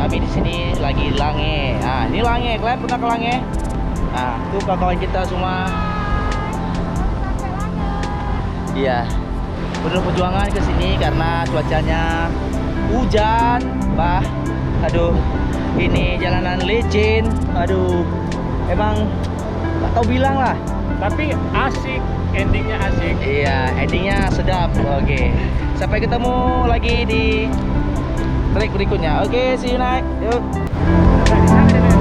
kami di sini lagi Lange. Nah, ini Lange, kalian pernah ke Lange? Nah, tuh kawan kita semua. Iya, penuh perjuangan ke sini karena cuacanya hujan, bah. Aduh, ini jalanan licin. Aduh, emang nggak tahu bilang lah. Tapi asik, endingnya asik. Iya, endingnya sedap. Oke, sampai ketemu lagi di trek berikutnya. Oke, see you next. Yuk. Nah, di sana deh.